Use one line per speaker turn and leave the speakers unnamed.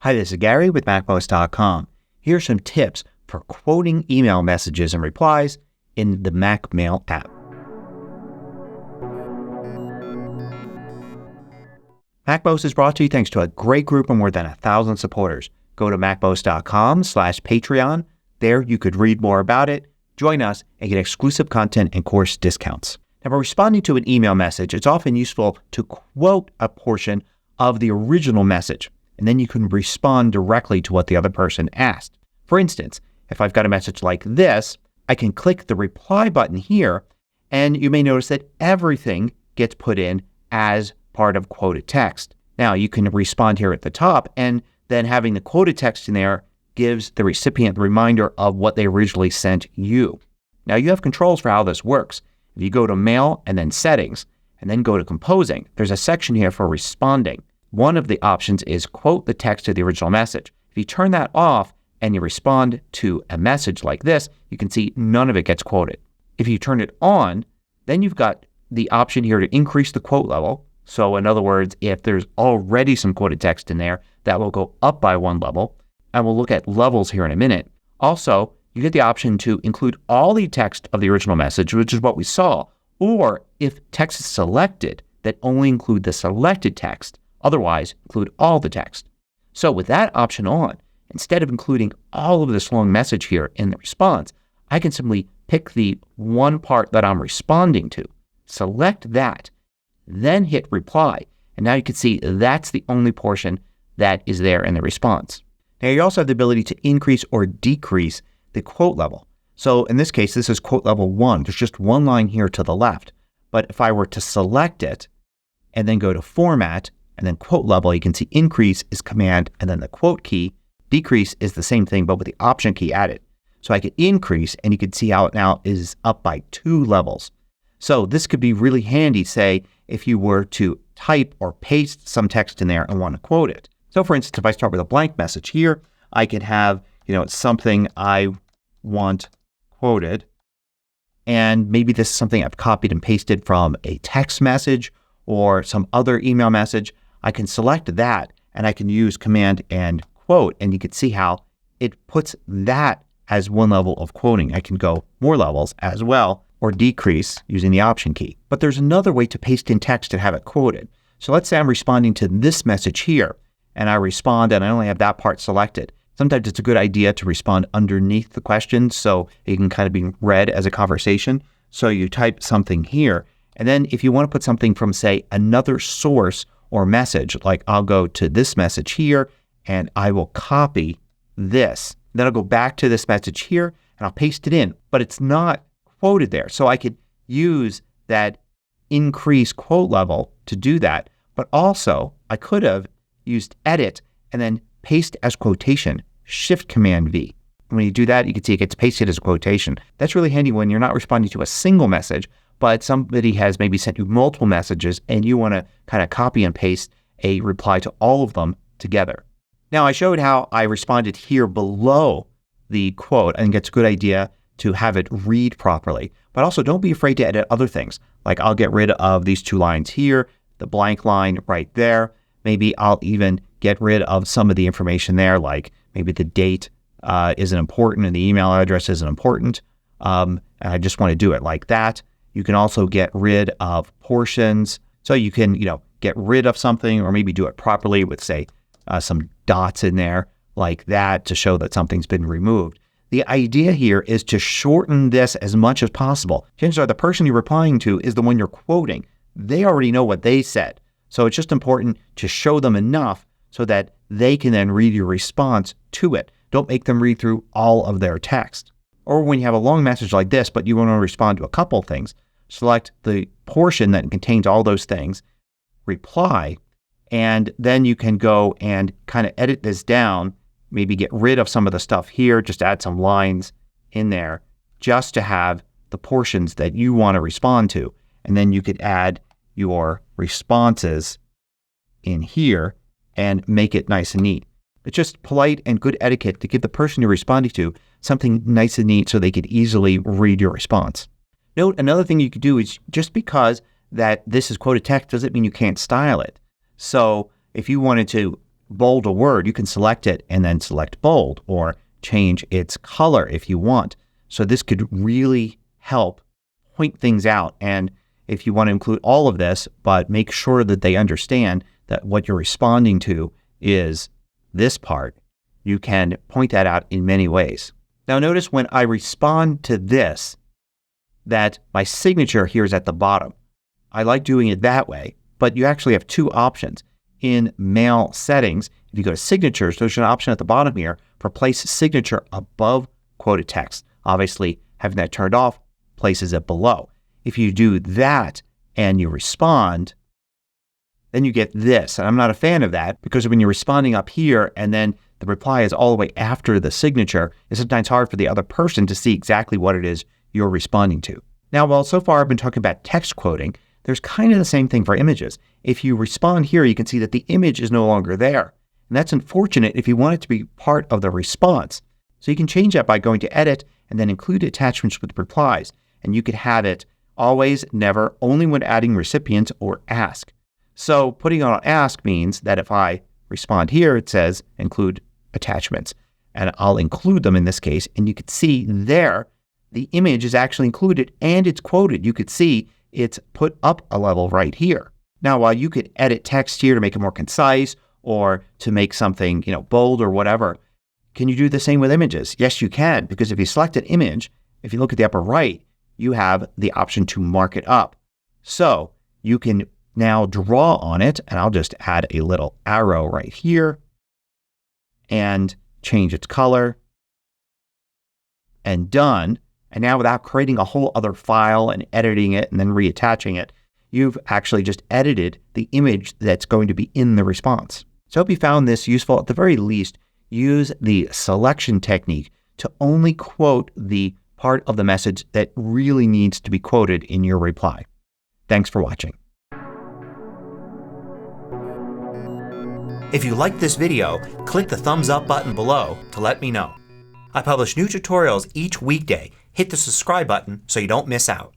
Hi, this is Gary with MACMOST.com. Here are some tips for quoting email messages and replies in the MacMail app. MacMost is brought to you thanks to a great group of more than 1,000 supporters. Go to MacMost.com/Patreon. There you could read more about it, join us, and get exclusive content and course discounts. Now, by responding to an email message, it's often useful to quote a portion of the original message, and then you can respond directly to what the other person asked. For instance, if I've got a message like this, I can click the reply button here, and you may notice that everything gets put in as part of quoted text. Now, you can respond here at the top, and then having the quoted text in there gives the recipient the reminder of what they originally sent you. Now, you have controls for how this works. If you go to Mail and then Settings, and then go to Composing, there's a section here for responding. One of the options is quote the text of the original message. If you turn that off and you respond to a message like this, you can see none of it gets quoted. If you turn it on, then you've got the option here to increase the quote level. So in other words, if there's already some quoted text in there, that will go up by one level. And we'll look at levels here in a minute. Also, you get the option to include all the text of the original message, which is what we saw. Or if text is selected, that only include the selected text. Otherwise, include all the text. So with that option on, instead of including all of this long message here in the response, I can simply pick the one part that I'm responding to, select that, then hit reply. And now you can see that's the only portion that is there in the response. Now you also have the ability to increase or decrease the quote level. So in this case, this is quote level 1. There's just one line here to the left. But if I were to select it and then go to Format, and then quote level, you can see increase is Command and then the quote key. Decrease is the same thing but with the Option key added. So I could increase and you can see how it now is up by 2 levels. So this could be really handy, say, if you were to type or paste some text in there and want to quote it. So for instance, if I start with a blank message here, I could have, something I want quoted. And maybe this is something I've copied and pasted from a text message or some other email message. I can select that and I can use Command and quote, and you can see how it puts that as one level of quoting. I can go more levels as well or decrease using the Option key. But there's another way to paste in text and have it quoted. So let's say I'm responding to this message here and I respond and I only have that part selected. Sometimes it's a good idea to respond underneath the question so it can kind of be read as a conversation. So you type something here, and then if you want to put something from, say, another source or message, like I'll go to this message here and I will copy this. Then I'll go back to this message here and I'll paste it in, but it's not quoted there. So I could use that increase quote level to do that, but also I could have used Edit and then Paste as Quotation, Shift Command V. When you do that, you can see it gets pasted as a quotation. That's really handy when you're not responding to a single message, but somebody has maybe sent you multiple messages and you want to kind of copy and paste a reply to all of them together. Now, I showed how I responded here below the quote. I think it's a good idea to have it read properly. But also don't be afraid to edit other things. Like I'll get rid of these 2 lines here, the blank line right there. Maybe I'll even get rid of some of the information there, like maybe the date isn't important and the email address isn't important. And I just want to do it like that. You can also get rid of portions. So you can, get rid of something or maybe do it properly with, say, some dots in there like that to show that something's been removed. The idea here is to shorten this as much as possible. Chances are the person you're replying to is the one you're quoting. They already know what they said. So it's just important to show them enough so that they can then read your response to it. Don't make them read through all of their text. Or when you have a long message like this, but you want to respond to a couple things, select the portion that contains all those things, reply, and then you can go and kind of edit this down, maybe get rid of some of the stuff here, just add some lines in there just to have the portions that you want to respond to. And then you could add your responses in here and make it nice and neat. It's just polite and good etiquette to give the person you're responding to something nice and neat so they could easily read your response. Note, another thing you could do is just because that this is quoted text doesn't mean you can't style it. So if you wanted to bold a word, you can select it and then select bold or change its color if you want. So this could really help point things out. And if you want to include all of this, but make sure that they understand that what you're responding to is this part, you can point that out in many ways. Now notice when I respond to this, that my signature here is at the bottom. I like doing it that way, but you actually have two options. In mail settings, if you go to signatures, there's an option at the bottom here for place signature above quoted text. Obviously, having that turned off places it below. If you do that and you respond, then you get this. And I'm not a fan of that because when you're responding up here and then the reply is all the way after the signature, it's sometimes hard for the other person to see exactly what it is you're responding to. Now, while so far I've been talking about text quoting, there's kind of the same thing for images. If you respond here, you can see that the image is no longer there. And that's unfortunate if you want it to be part of the response. So you can change that by going to Edit and then Include Attachments with Replies. And you could have it always, never, only when adding recipient or ask. So putting on ask means that if I respond here, it says Include Attachments. And I'll include them in this case. And you can see there the image is actually included and it's quoted. You could see it's put up a level right here. Now, while you could edit text here to make it more concise or to make something, bold or whatever, can you do the same with images? Yes, you can, because if you select an image, if you look at the upper right, you have the option to mark it up. So you can now draw on it, and I'll just add a little arrow right here and change its color and done. And now without creating a whole other file and editing it and then reattaching it, you've actually just edited the image that's going to be in the response. So I hope you found this useful. At the very least, use the selection technique to only quote the part of the message that really needs to be quoted in your reply. Thanks for watching. If you liked this video, click the thumbs up button below to let me know. I publish new tutorials each weekday. Hit the subscribe button so you don't miss out.